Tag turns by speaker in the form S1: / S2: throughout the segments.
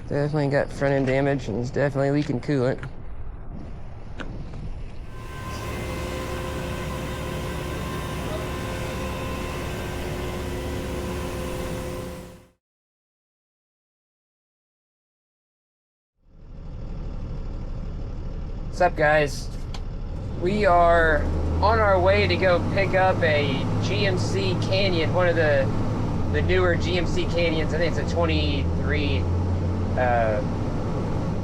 S1: Definitely got front end damage and it's definitely leaking coolant. What's up, guys? We are on our way to go pick up a GMC Canyon, one of the newer GMC Canyons. I think it's a 23.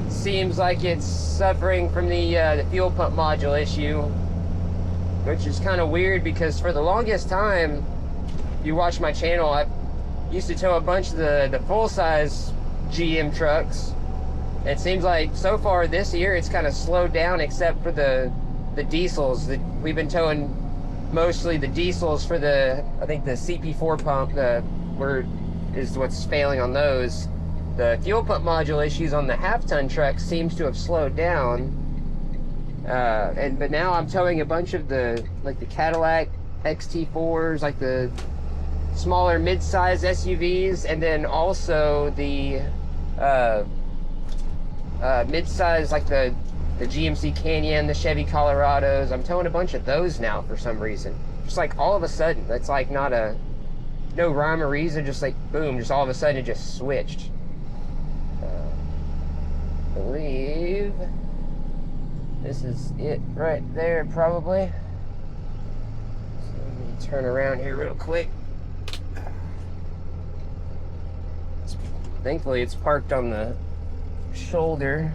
S1: Seems like it's suffering from the fuel pump module issue, which is kind of weird because for the longest time, if you watch my channel, I used to tow a bunch of the full-size GM trucks. It seems like so far this year it's kind of slowed down, except for the diesels. We've been towing mostly the diesels for I think the CP4 pump is what's failing on those. The fuel pump module issues on the half-ton truck seems to have slowed down. But now I'm towing a bunch of the Cadillac XT4s, like the smaller mid-size SUVs, and then also the mid-size, like the GMC Canyon, the Chevy Colorados. I'm towing a bunch of those now for some reason. Just like all of a sudden, it's like no rhyme or reason, just like boom, just all of a sudden it just switched. I believe this is it right there, probably. So let me turn around here real quick. Thankfully, it's parked on the shoulder,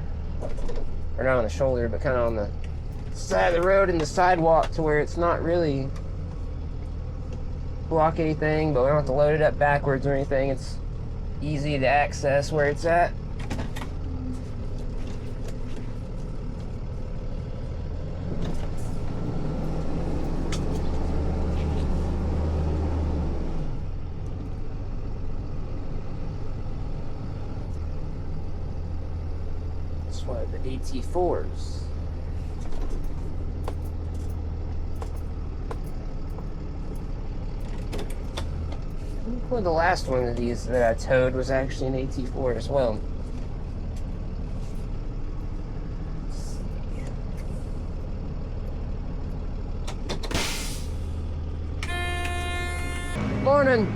S1: or not on the shoulder, but kind of on the side of the road and the sidewalk, to where it's not really block anything, but we don't have to load it up backwards or anything. It's easy to access where it's at. The AT4s. I think the last one of these that I towed was actually an AT4 as well. Morning.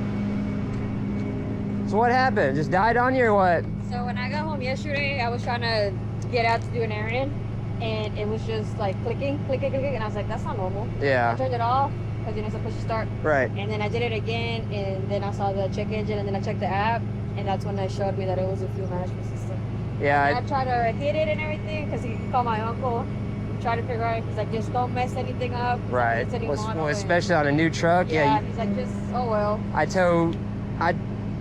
S1: So what happened? Just died on you or what?
S2: So when I got home yesterday, I was trying to get out to do an errand, and it was just like clicking, and I was like, that's not normal.
S1: Yeah.
S2: I turned it off because you're not supposed to start.
S1: Right.
S2: And then I did it again, and then I saw the check engine, and then I checked the app, and that's when they showed me that it was a fuel management system.
S1: Yeah.
S2: I tried to hit it and everything because he called my uncle, tried to figure out. He's like, just don't mess anything up.
S1: Right. Well, especially on a new truck.
S2: Yeah. He's like, just well.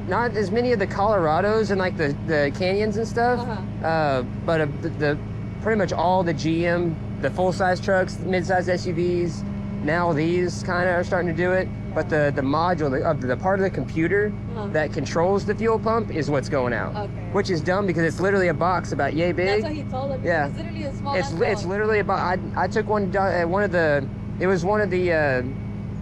S1: Not as many of the Colorados and like the Canyons and stuff, but pretty much all the GM, the full-size trucks, mid-size SUVs, now these kind of are starting to do it. But the module, the part of the computer that controls the fuel pump is what's going out. Okay. Which is dumb because it's literally a box about yay big.
S2: That's what he told him.
S1: Yeah.
S2: It's literally a small.
S1: It's literally a box. I took one of the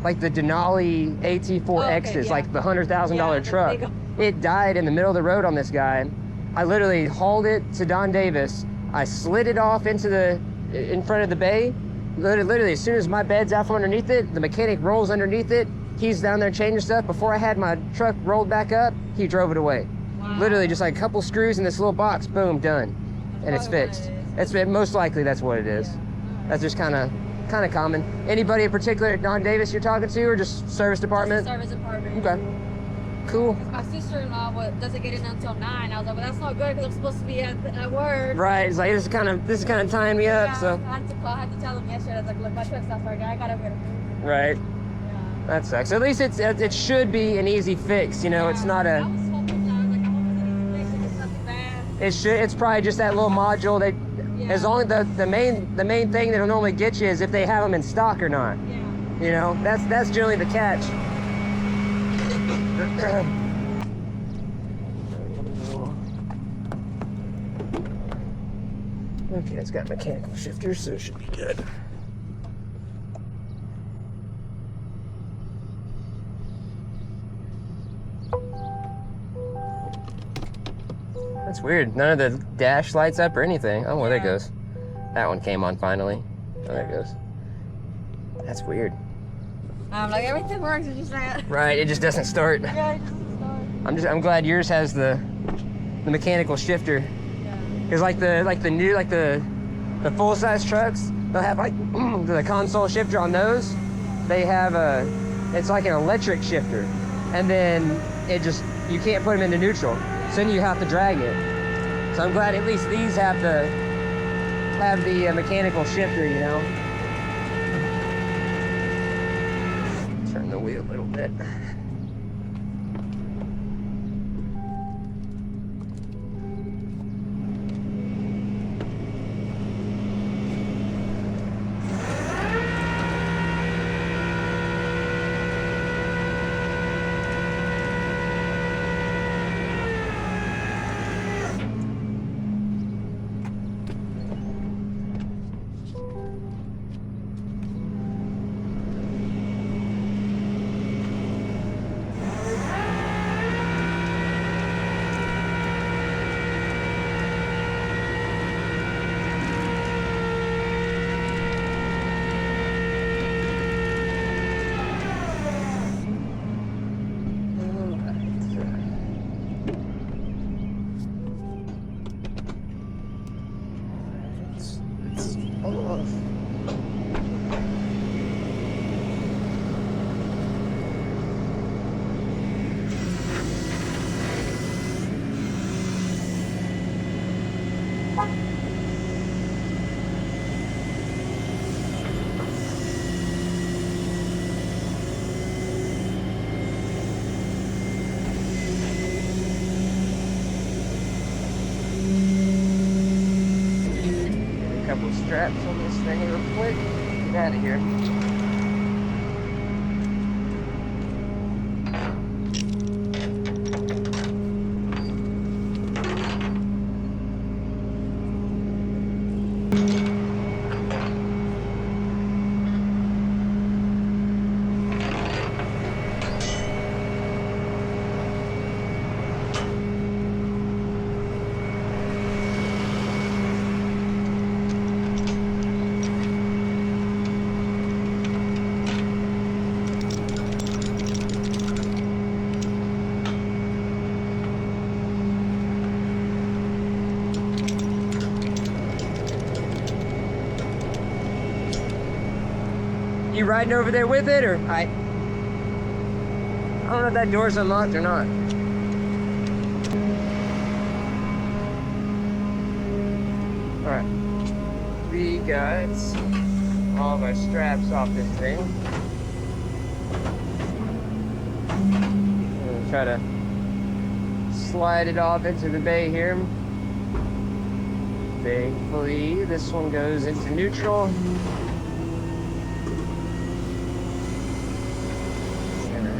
S1: like the Denali AT4Xs, like the $100,000 truck. It died in the middle of the road on this guy. I literally hauled it to Don Davis. I slid it off in front of the bay. Literally, as soon as my bed's out from underneath it, the mechanic rolls underneath it. He's down there changing stuff. Before I had my truck rolled back up, he drove it away. Wow. Literally, just like a couple screws in this little box, boom, done. And it's fixed. Most likely that's what it is. Yeah. That's just kind of common. Anybody in particular at Don Davis you're talking to, or just service department?
S2: Just service department.
S1: Okay. Cool.
S2: My sister-in-law doesn't get in until 9. I was like, well, that's not good because I'm supposed to be at work.
S1: Right. It's like this is kind of tying me up. So
S2: I had to tell him yesterday. I was like, look, my truck's not starting. I gotta get it.
S1: Right. Yeah. That sucks. At least it should be an easy fix. You know, it's not a.
S2: I was hoping so. I was like, I hope it's an easy fix. It's nothing bad.
S1: It's probably just that little module. As long as the main thing that'll normally get you is if they have them in stock or not. Yeah. You know, that's generally the catch. Okay, it's got mechanical shifters, so it should be good. That's weird. None of the dash lights up or anything. Oh, well, there it
S2: Yeah.
S1: goes. That one came on finally. Oh, there it goes. That's weird.
S2: I'm like, everything works, it's just that.
S1: Right, it just doesn't start.
S2: Yeah, it doesn't start.
S1: I'm glad yours has the mechanical shifter.
S2: Yeah.
S1: Cause like the full size trucks, they'll have like the console shifter on those. They have it's like an electric shifter, and then you can't put them into neutral. So then you have to drag it. So I'm glad at least these have the mechanical shifter, you know. Turn the wheel a little bit. Couple straps on this thing real quick. Get out of here. You riding over there with it, or I don't know if that door's unlocked or not. All right, we got all of our straps off this thing. I'm gonna try to slide it off into the bay here. Thankfully, this one goes into neutral.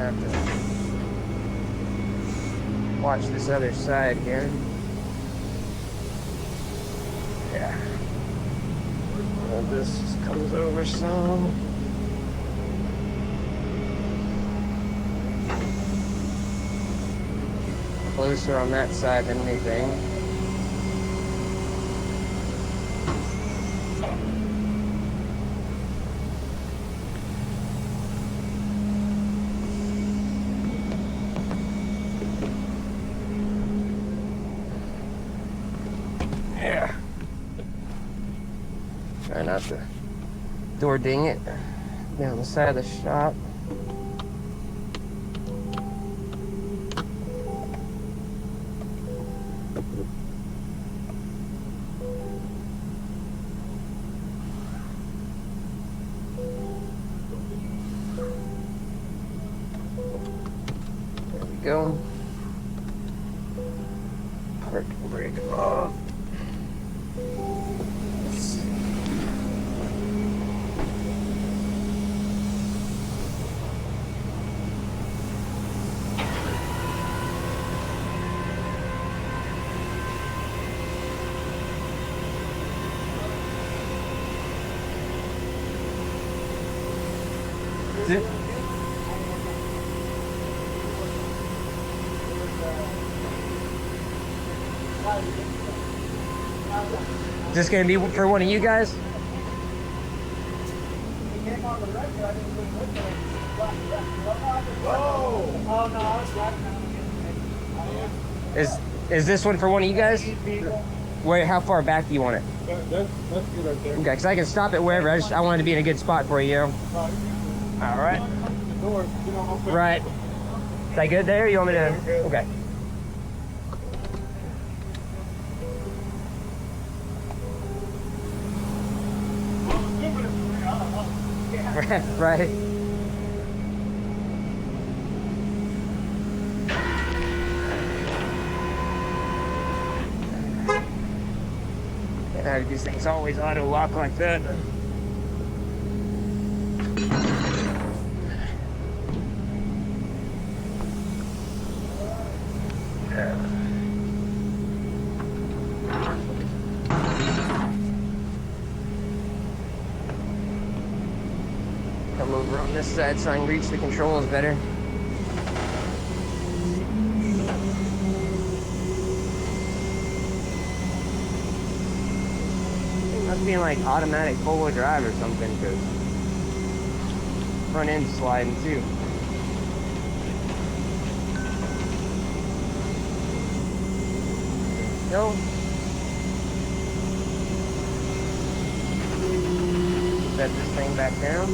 S1: Have to watch this other side here. Yeah. Well, this just comes over some. Closer on that side than anything. Yeah. Try not to door ding it down the side of the shop. There we go. Park brake off. That's it. Is this gonna be for one of you guys? Is this one for one of you guys? Wait, how far back do you want it?
S3: That's good right there.
S1: Okay, because I can stop it wherever. I want it to be in a good spot for you. All right. Right. Is that good there? You want me to? Okay. Right. These things always auto lock like that. Come over on this side so I can reach the controls better. Must be like automatic four-wheel drive or something, because front end's sliding too. No. Set this thing back down.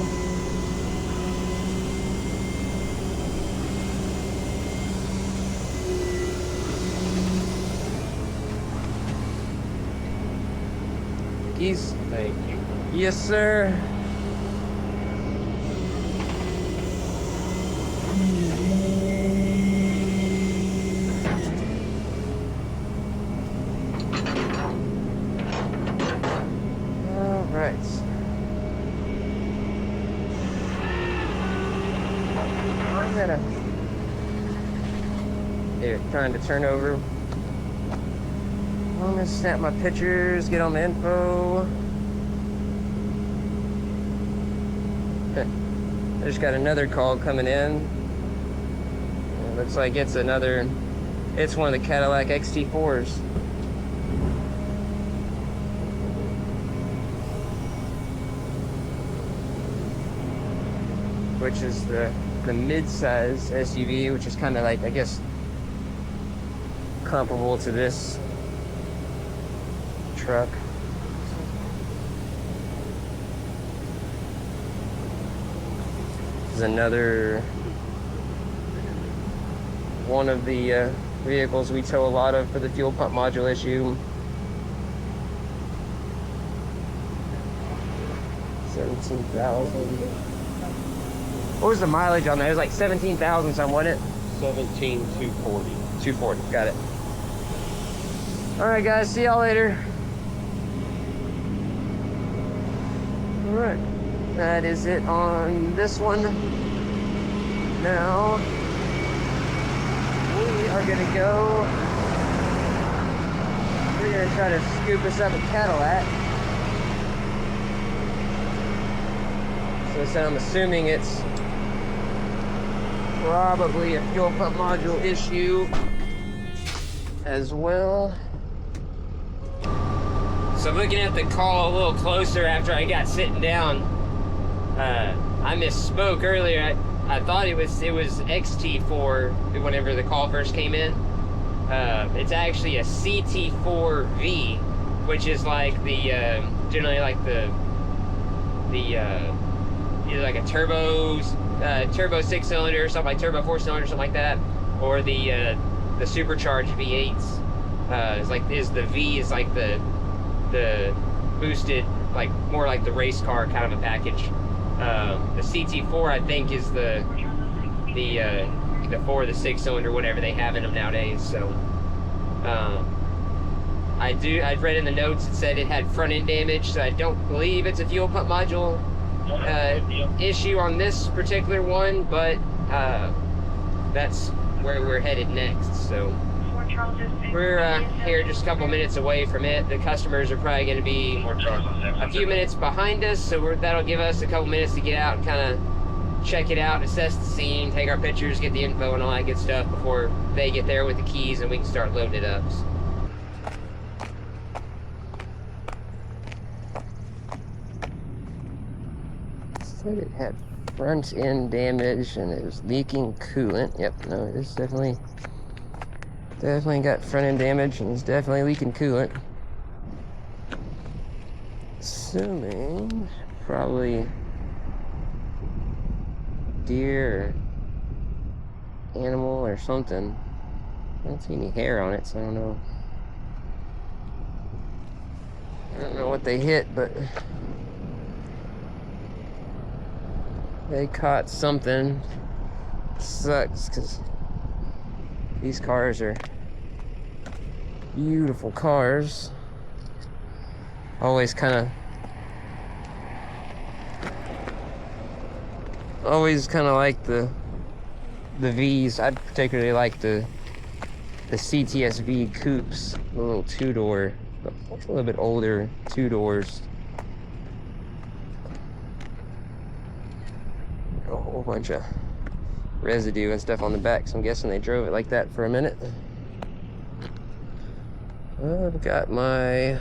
S1: Keys. Thank you. Yes, sir. All right. I'm gonna. Here, trying to turn over. I'm gonna snap my pictures, get on the info. Okay. I just got another call coming in. It looks like it's one of the Cadillac XT4s. Which is the mid-size SUV, which is kind of like, I guess, comparable to this truck. This is another one of the vehicles we tow a lot of for the fuel pump module issue. 17,000. What was the mileage on that? It was like 17,000 something, wasn't it?
S3: 17,240.
S1: 240, got it. All right, guys, see y'all later. All right, that is it on this one. Now, we are gonna go, we're gonna try to scoop us up a Cadillac. So I'm assuming it's probably a fuel pump module issue as well. So looking at the call a little closer after I got sitting down, I misspoke earlier. I thought it was XT4 whenever the call first came in. It's actually a CT4V, which is like the generally like the either like a turbo 6-cylinder or something, like turbo 4-cylinder, something like that, or the supercharged V8s. The V is like the boosted, like more like the race car kind of a package. The CT4 I think is the 4 or the 6-cylinder, whatever they have in them nowadays. So I've read in the notes it said it had front end damage, so I don't believe it's a fuel pump module issue on this particular one, but that's where we're headed next. So we're here just a couple minutes away from it. The customers are probably going to be a few minutes behind us, so that'll give us a couple minutes to get out and kind of check it out, assess the scene, take our pictures, get the info and all that good stuff before they get there with the keys and we can start loading it up. Said it had front end damage and it was leaking coolant. Yep, no, it's definitely got front end damage and it's definitely leaking coolant. Assuming probably deer or animal or something. I don't see any hair on it, so I don't know. I don't know what they hit, but they caught something. Sucks because these cars are beautiful cars. Always kind of like the V's. I particularly like the CTSV coupes, the little two-door, a little bit older two doors. A whole bunch of residue and stuff on the back, so I'm guessing they drove it like that for a minute. I've got my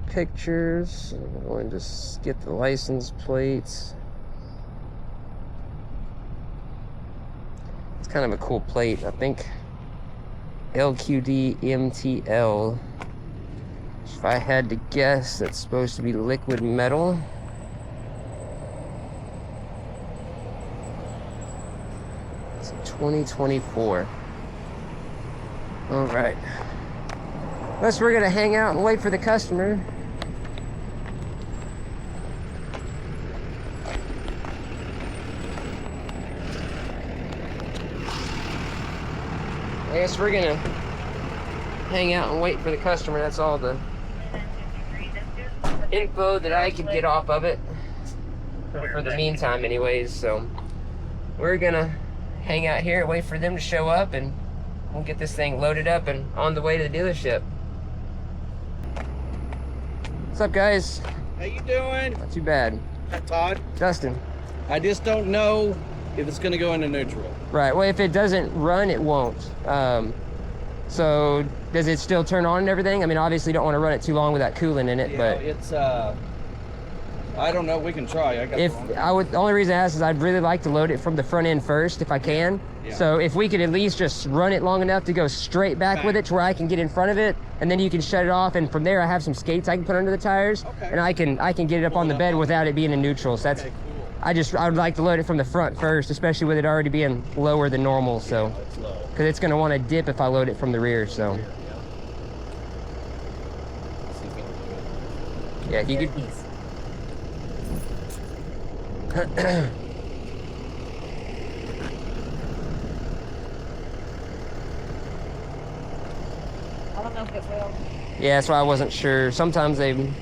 S1: pictures. I'm going to just get the license plates. It's kind of a cool plate. I think LQD MTL. If I had to guess, that's supposed to be liquid metal. It's 2024. All right. Unless we're gonna hang out and wait for the customer. I guess we're gonna hang out and wait for the customer. That's all the info that I can get off of it for the meantime anyways. So we're gonna hang out here and wait for them to show up, and we'll get this thing loaded up and on the way to the dealership. What's up, guys?
S4: How you doing?
S1: Not too bad.
S4: Todd?
S1: Dustin.
S4: I just don't know if it's gonna go into neutral.
S1: Right, well, if it doesn't run, it won't. So does it still turn on and everything? I mean, obviously you don't want to run it too long with that coolant in it,
S4: Yeah,
S1: but
S4: it's I don't know, we can try.
S1: The only reason I ask is I'd really like to load it from the front end first if I can.
S4: Yeah.
S1: So if we could at least just run it long enough to go straight back with it to where I can get in front of it, and then you can shut it off, and from there I have some skates I can put under the tires,
S4: Okay.
S1: and I can get it up on the bed without it being in neutral. So that's,
S4: Okay, cool.
S1: I would like to load it from the front first, especially with it already being lower than normal. So
S4: It's low.
S1: because it's going to want to dip if I load it from the rear. So yeah, you could.
S2: I don't know if it will.
S1: Yeah, that's why I wasn't sure. Sometimes they won't.
S2: It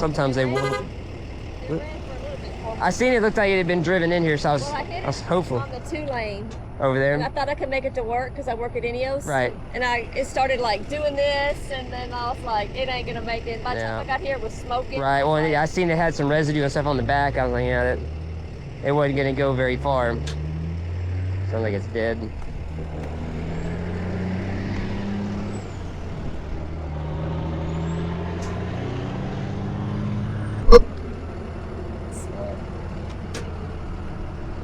S2: ran for a little bit for me.
S1: I seen it looked like it had been driven in here, so
S2: Well, I hit
S1: I was
S2: it
S1: hopeful.
S2: on the 2-lane.
S1: Over
S2: And I
S1: there.
S2: thought I could make it to work because I work at Ineos.
S1: Right.
S2: And it started like doing this, and then I was like, it ain't gonna make it. By the
S1: Yeah.
S2: time I got here, it was smoking.
S1: Right. Well,
S2: Like,
S1: yeah, I seen it had some residue and stuff on the back. I was like, yeah, that it wasn't gonna go very far. Sounds like it's dead.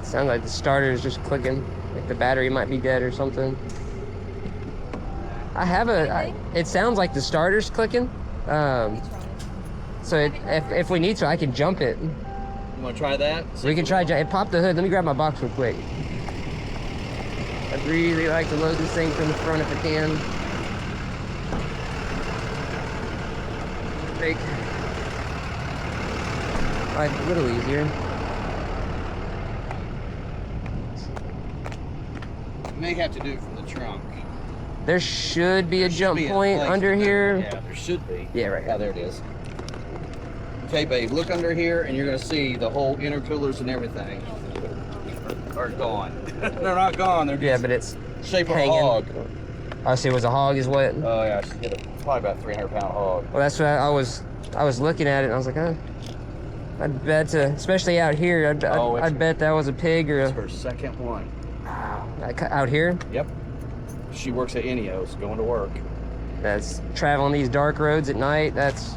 S1: Sounds like the starter is just clicking, like the battery might be dead or something. It sounds like the starter's clicking. So if we need to, I can jump it.
S4: You wanna try that?
S1: We can try it. Pop the hood. Let me grab my box real quick. I'd really like to load this thing from the front if I can. Make life a little easier.
S4: You may have to do it from the trunk.
S1: There should be a
S4: There should
S1: jump
S4: be a
S1: point
S4: place
S1: under
S4: to go.
S1: here.
S4: Yeah, there should be.
S1: Yeah, right.
S4: Yeah, there it is. Okay, babe, look under here, and you're gonna see the whole intercoolers and everything are gone. They're not gone. They're
S1: Yeah,
S4: just
S1: but it's
S4: shape of a
S1: hanging.
S4: hog.
S1: I see it was a hog is what?
S4: Oh yeah, she's got probably about 300-pound hog.
S1: Well, that's what I was looking at it and I was like, I'd bet, especially out here, I'd bet that was a pig or
S4: It's
S1: a,
S4: her second one.
S1: out here.
S4: Yep. She works at Ineos, going to work.
S1: That's traveling these dark roads at night. That's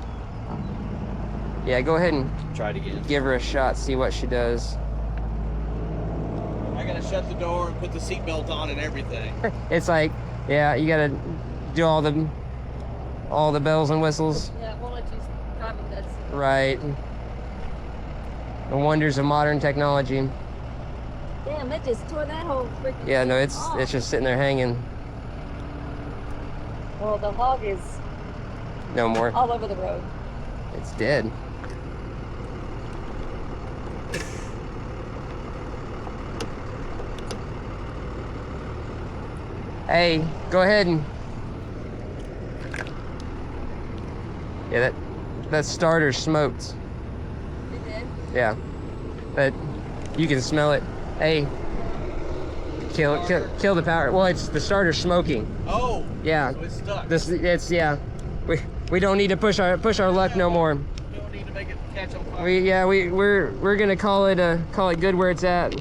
S1: Yeah, go ahead and
S4: Try it again.
S1: give her a shot, see what she does.
S4: I gotta shut the door and put the seatbelt on and everything.
S1: It's like, yeah, you gotta do all the bells and whistles.
S2: Yeah, it won't let you drive in that seat.
S1: Right. The wonders of modern technology.
S2: Damn, that just tore that whole freaking
S1: Yeah, no,
S2: thing
S1: it's
S2: off.
S1: just sitting there hanging.
S2: Well, the hog is
S1: No more.
S2: all over the road.
S1: It's dead. Hey, go ahead and... Yeah, that starter smoked.
S2: It did.
S1: Yeah. But you can smell it. Hey, kill the power. Well, it's the starter smoking.
S4: Oh.
S1: Yeah.
S4: So it's stuck.
S1: It's yeah. We don't need to push our luck no more.
S4: We don't need to make it catch on fire.
S1: We're gonna call it good where it's at.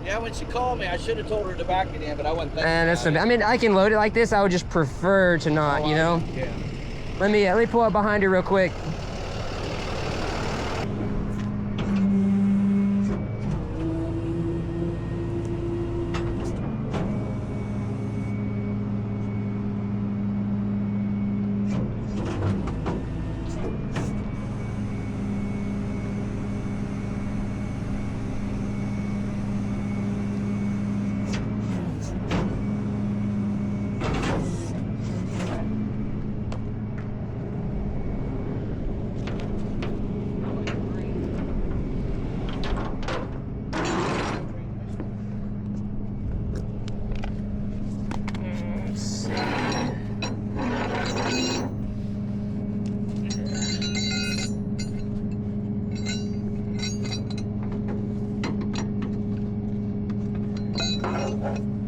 S4: Yeah, when she called me, I should have told her to back it in, but I wasn't thinking.
S1: And that's
S4: about
S1: I mean, I can load it like this. I would just prefer to not, you know.
S4: Yeah.
S1: Let me pull up behind her real quick.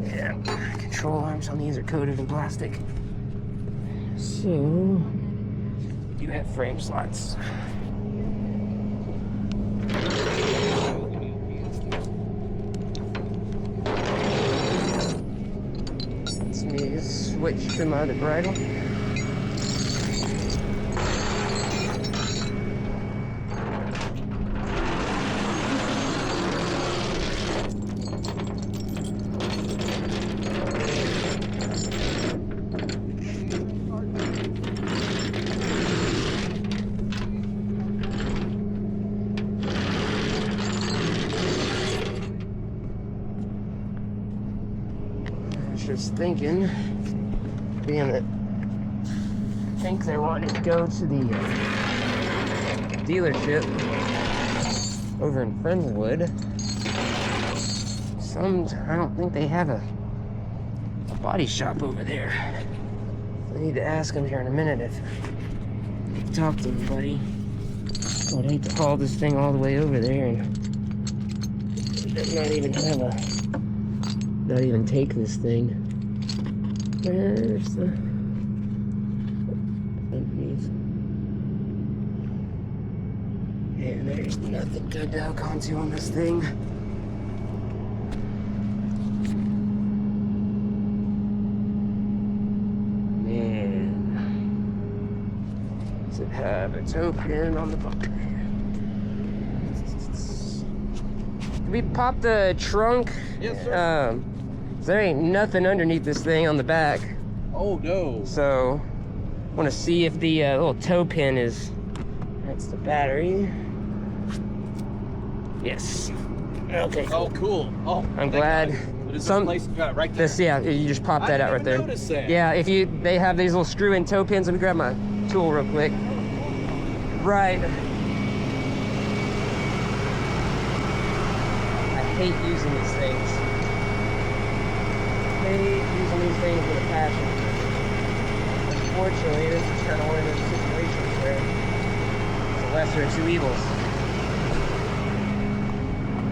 S1: Yeah, control arms on these are coated in plastic. So, you have frame slots. Let me switch to my other bridle. Just thinking, being that I think they're wanting to go to the dealership over in Friendswood. I don't think they have a body shop over there. I need to ask them here in a minute if talk to anybody. I'd hate to haul this thing all the way over there and not even take this thing. There's the underneath. Yeah, there's nothing good to hook onto on this thing. Man, does it have a toe pin on the bumper? Can we pop the trunk?
S4: Yes, sir.
S1: There ain't nothing underneath this thing on the back.
S4: Oh no.
S1: So, I want to see if the little toe pin is. That's the battery. Yes. Okay.
S4: Oh, cool. Oh,
S1: I'm glad.
S4: There's some place right there.
S1: This, yeah, you just pop that out right there.
S4: Notice that.
S1: Yeah, they have these little screw-in toe pins. Let me grab my tool real quick. Right. I hate using these things. Hate using these things with a passion. Unfortunately, this is kind of one of those situations where it's the lesser of two evils.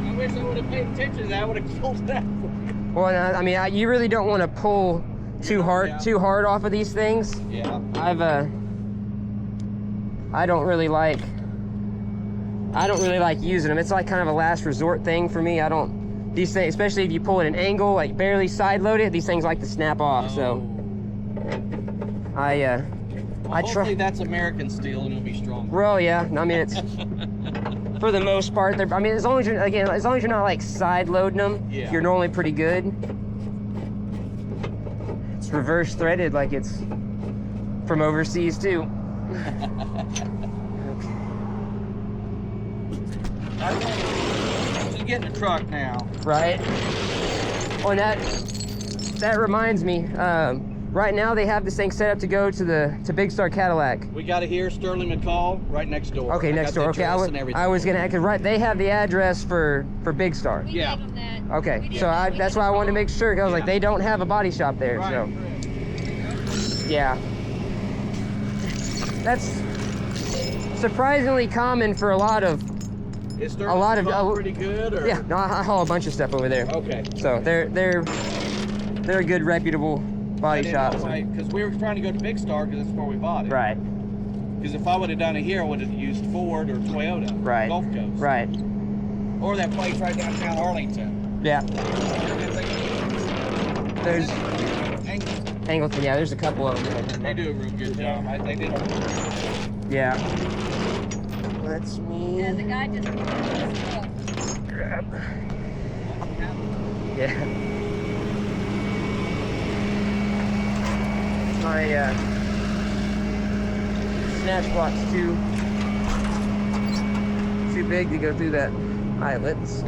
S4: I wish I would have paid attention to that. I would have killed that.
S1: Well, I mean, you really don't want to pull too hard off of these things.
S4: Yeah.
S1: I don't really like using them. It's like kind of a last resort thing for me. These things, especially if you pull at an angle, like barely side load it, these things like to snap off. So I
S4: Well, hopefully that's American steel and it'll be stronger.
S1: Well, yeah. I mean, it's for the most part. I mean, as long as you're not like side loading them,
S4: Yeah.
S1: you're normally pretty good. It's reverse threaded, like it's from overseas too.
S4: So you get in the truck now.
S1: Right. Oh, and that reminds me. Right now they have this thing set up to go to Big Star Cadillac.
S4: We got it here, Sterling McCall, right next door.
S1: Okay,
S4: I
S1: next
S4: got the
S1: door. Okay,
S4: address and everything.
S1: I was gonna, cause right, they have the address for Big Star.
S2: We
S4: Yeah.
S2: gave them that. We
S1: Okay,
S2: did
S1: so
S2: that. We
S1: that's
S2: did
S1: why I
S2: the
S1: wanted to
S2: call.
S1: make sure. 'Cause I was like,
S4: Yeah.
S1: they don't have a body shop there,
S4: Right,
S1: so
S4: correct.
S1: yeah. That's surprisingly common for a lot of.
S4: Is Sterling McCall pretty good, or?
S1: Yeah, no, I haul a bunch of stuff over there.
S4: Okay.
S1: So they're a good reputable body shop.
S4: Because we were trying to go to Big Star because that's where we bought it.
S1: Right.
S4: Because if I would have done it here, I would have used Ford or Toyota.
S1: Right.
S4: Gulf Coast.
S1: Right.
S4: Or that place right downtown Arlington.
S1: Yeah. There's
S4: Angleton.
S1: Angleton. Yeah, there's a couple of them.
S4: They do a real good job. They did.
S1: Yeah. Let's me
S2: Yeah, the guy just
S1: grab. Yeah. My snatch block's too big to go through that eyelet. So.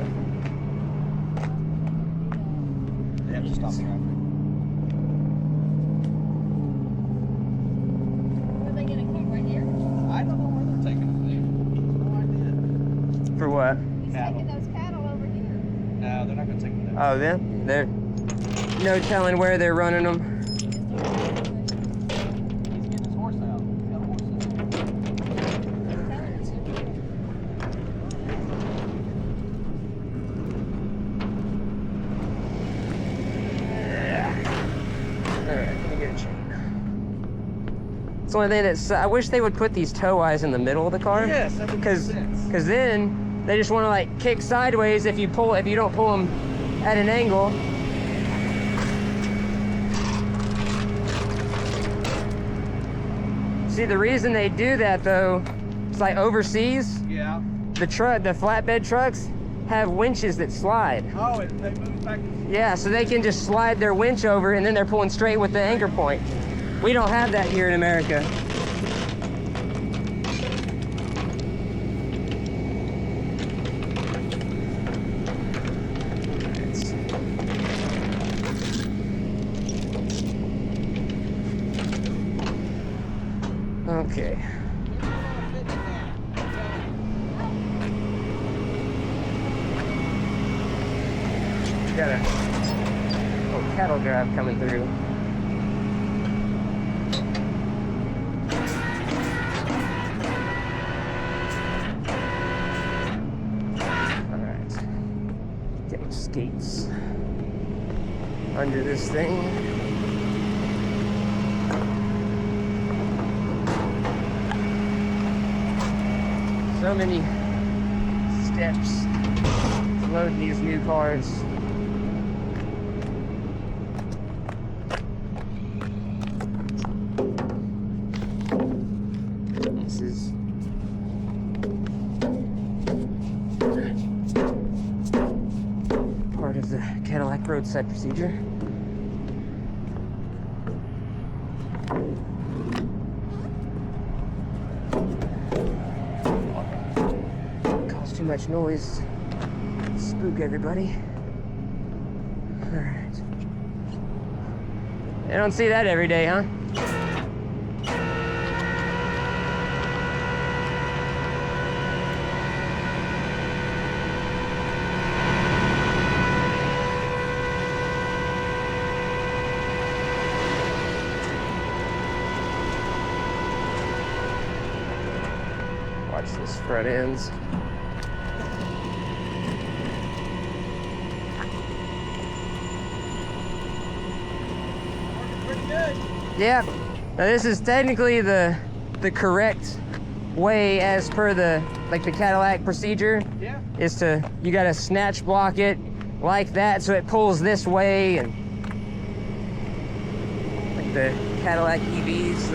S4: They have to stop traffic.
S2: Where are they gonna come right here?
S4: I don't know where they're taking it. No idea.
S1: For what?
S2: He's taking those cattle over here.
S4: No, they're not going to take them there.
S1: Oh, they're no telling where they're running them.
S4: He's getting his horse out. He's got a horse
S1: Alright, let me get a chain. It's the only thing that's. I wish they would put these tow eyes in the middle of the car.
S4: Yes, that would make sense.
S1: Because then they just want to like kick sideways if you don't pull them at an angle. See, the reason they do that though, it's like overseas,
S4: Yeah.
S1: the flatbed trucks have winches that slide.
S4: Oh, they move back.
S1: Yeah, so they can just slide their winch over and then they're pulling straight with the anchor point. We don't have that here in America. Okay. Got a little cattle drive coming through. Alright. Get my skates under this thing. So many steps to load these new cars. This is part of the Cadillac roadside procedure. Cause too much noise, spook everybody. All right. I don't see that every day, huh? Watch this front ends.
S4: Pretty good.
S1: Yeah. Now this is technically the correct way as per the Cadillac procedure
S4: Yeah.
S1: is to, you gotta snatch block it like that so it pulls this way, and like the Cadillac EVs,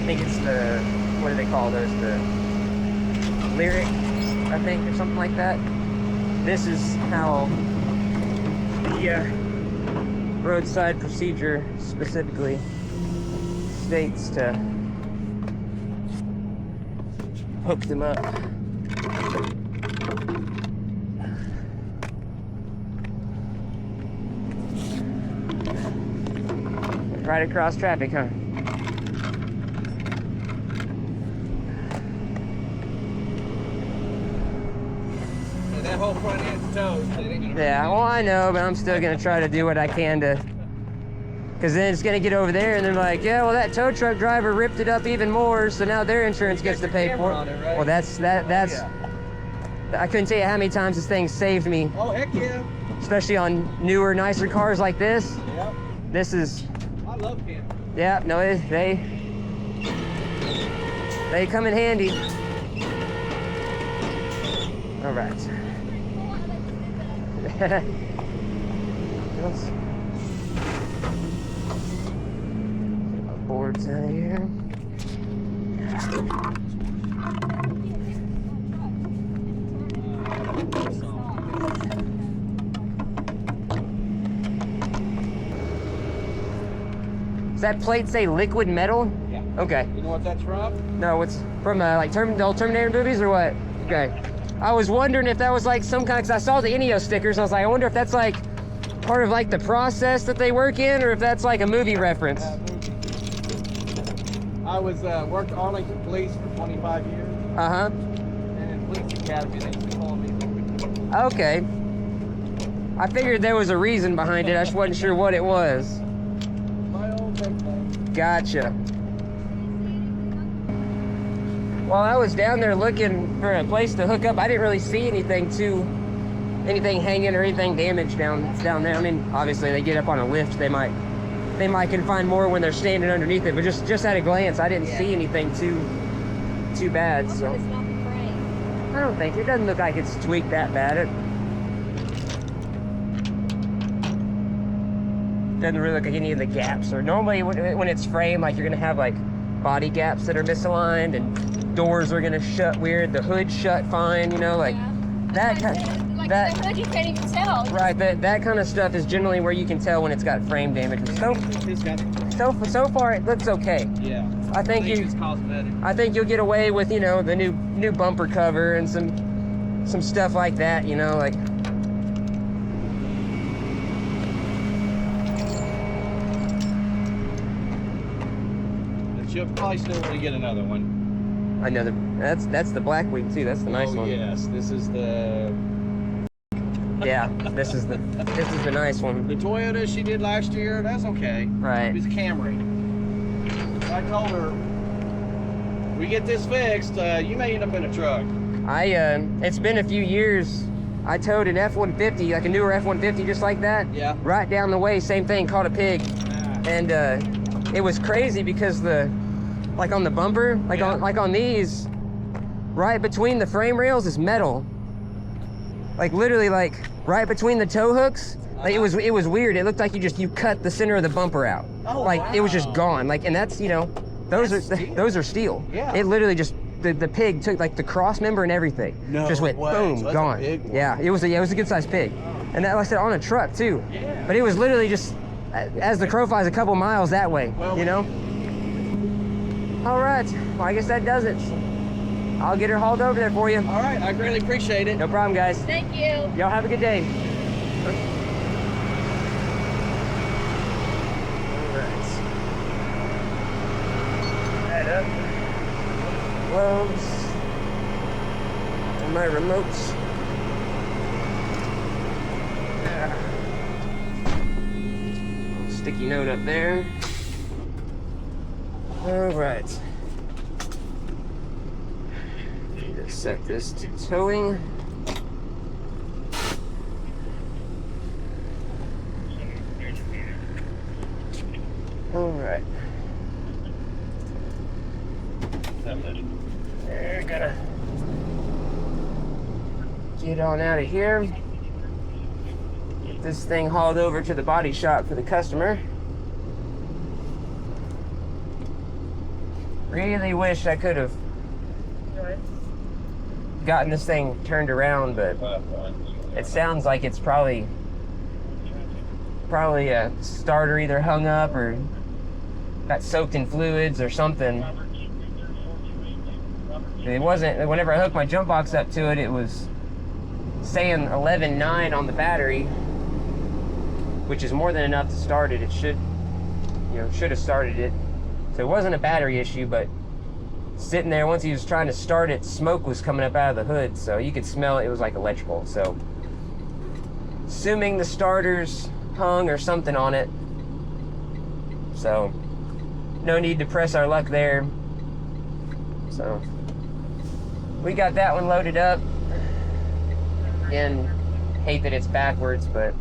S1: think it's the, what do they call those? The lyric, I think, or something like that. This is how the roadside procedure specifically states to hook them up. Right across traffic, huh?
S4: That whole front end's toast.
S1: Yeah, well, I know, but I'm still gonna try to do what I can to, because then it's gonna get over there and they're like, yeah, well, that tow truck driver ripped it up even more, so now their insurance gets to pay for it.
S4: Right?
S1: Well, that's
S4: Yeah.
S1: I couldn't tell you how many times this thing saved me,
S4: Oh, heck yeah.
S1: especially on newer, nicer cars like this.
S4: Yep.
S1: This is,
S4: I love camping.
S1: yeah, no, they come in handy. All right. Boards out of here. Does that plate say liquid metal?
S4: Yeah.
S1: Okay.
S4: You know what that's from?
S1: No, it's from like the old Terminator movies or what? Okay. I was wondering if that was like some kind, because I saw the Enio stickers. I was like, I wonder if that's like part of like the process that they work in, or if that's like a movie reference.
S4: I was worked Arlington Police for 25 years,
S1: Uh-huh.
S4: and in Police Academy they used to call me liquid.
S1: Okay. I figured there was a reason behind it. I just wasn't sure what it was.
S4: My old nickname.
S1: Gotcha. While I was down there looking for a place to hook up, I didn't really see anything hanging or anything damaged down there. I mean, obviously they get up on a lift, they might can find more when they're standing underneath it, but just at a glance, I didn't see anything too bad. So
S2: It's not the frame.
S1: I don't think it doesn't look like it's tweaked that bad. It doesn't really look like any of the gaps. Or normally when it's framed, like you're gonna have like body gaps that are misaligned and doors are gonna shut weird. The hood shut fine, you know, like that kind.
S2: Like
S1: That-
S2: the hood, you can't even tell.
S1: Right, that kind of stuff is generally where you can tell when it's got frame damage. So far it looks okay.
S4: Yeah.
S1: I think
S4: it's cosmetic.
S1: I think you'll get away with, you know, the new bumper cover and some stuff like that, you know, like.
S4: But you'll probably still want to get another one.
S1: That's the black wing too. That's the nice one.
S4: Yes, this is the
S1: Yeah, this is the nice one.
S4: the Toyota she did last year. That's okay. It
S1: Right.
S4: was a Camry. I told her, we get this fixed, you may end up in a truck.
S1: It's been a few years. I towed an F-150, like a newer F-150, just like that.
S4: Yeah.
S1: Right down the way, same thing, caught a pig. And it was crazy because like on the bumper, like on these, right between the frame rails is metal. Like literally, like right between the tow hooks. Like it was weird. It looked like you cut the center of the bumper out.
S4: Oh,
S1: like it was just
S4: wow.
S1: gone. Like, and that's, you know, those are steel.
S4: Yeah.
S1: It literally just the pig took like the cross member and everything.
S4: No
S1: just went
S4: way.
S1: boom,
S4: So that's a
S1: gone.
S4: big one.
S1: Yeah, it was a good sized pig. And that, like I said, on a truck too.
S4: Yeah.
S1: But it was literally just as the crow flies a couple miles that way.
S4: Well,
S1: you know. All right. Well, I guess that does it. I'll get her hauled over there for you.
S4: All right, I greatly appreciate it.
S1: No problem, guys.
S2: Thank you.
S1: Y'all have a good day. Alright. That up. Gloves. And my remotes. Little sticky note up there. Alright. Just set this to towing. All right. There, gotta get on out of here. Get this thing hauled over to the body shop for the customer. Really wish I could have gotten this thing turned around, but it sounds like it's probably a starter either hung up or got soaked in fluids or something. It wasn't, whenever I hooked my jump box up to it, it was saying 11.9 on the battery, which is more than enough to start it. It should have started it. So it wasn't a battery issue, but sitting there, once he was trying to start it, smoke was coming up out of the hood, so you could smell it. It was like electrical. So assuming the starters hung or something on it, so no need to press our luck there. So we got that one loaded up. Again, hate that it's backwards, but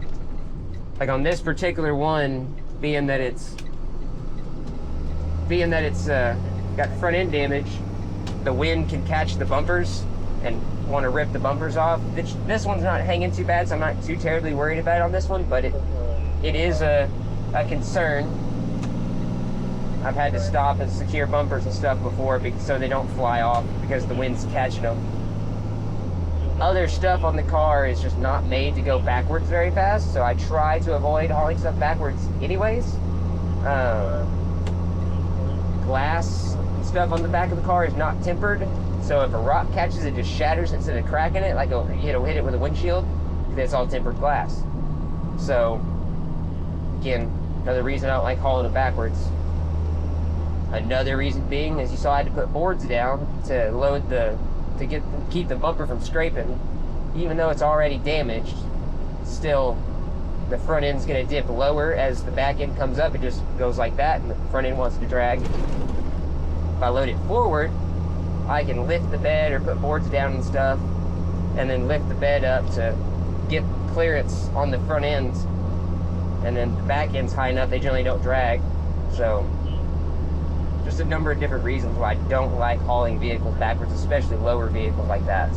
S1: like on this particular one, being that it's got front end damage, the wind can catch the bumpers and want to rip the bumpers off. This one's not hanging too bad, so I'm not too terribly worried about it on this one, but it is a concern. I've had to stop and secure bumpers and stuff before so they don't fly off because the wind's catching them. Other stuff on the car is just not made to go backwards very fast, so I try to avoid hauling stuff backwards anyways. Glass stuff on the back of the car is not tempered, so if a rock catches it, just shatters instead of cracking it, like it'll hit it with a windshield. It's all tempered glass. So again, another reason I don't like hauling it backwards. Another reason being, as you saw, I had to put boards down to load keep the bumper from scraping. Even though it's already damaged, still the front end's going to dip lower as the back end comes up. It just goes like that, and the front end wants to drag. If I load it forward, I can lift the bed or put boards down and stuff, and then lift the bed up to get clearance on the front end, and then the back end's high enough they generally don't drag. So just a number of different reasons why I don't like hauling vehicles backwards, especially lower vehicles like that.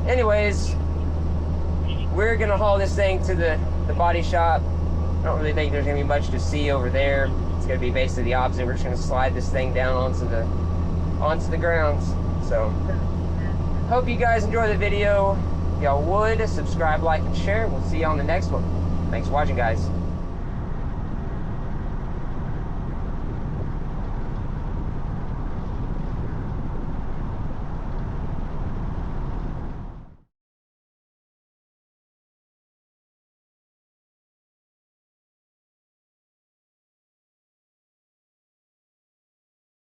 S1: Anyways, we're gonna haul this thing to the body shop. I don't really think there's gonna be much to see over there. It's gonna be basically the opposite. We're just gonna slide this thing down onto the grounds. So hope you guys enjoy the video. If y'all would, subscribe, like, and share. We'll see you on the next one. Thanks for watching, guys.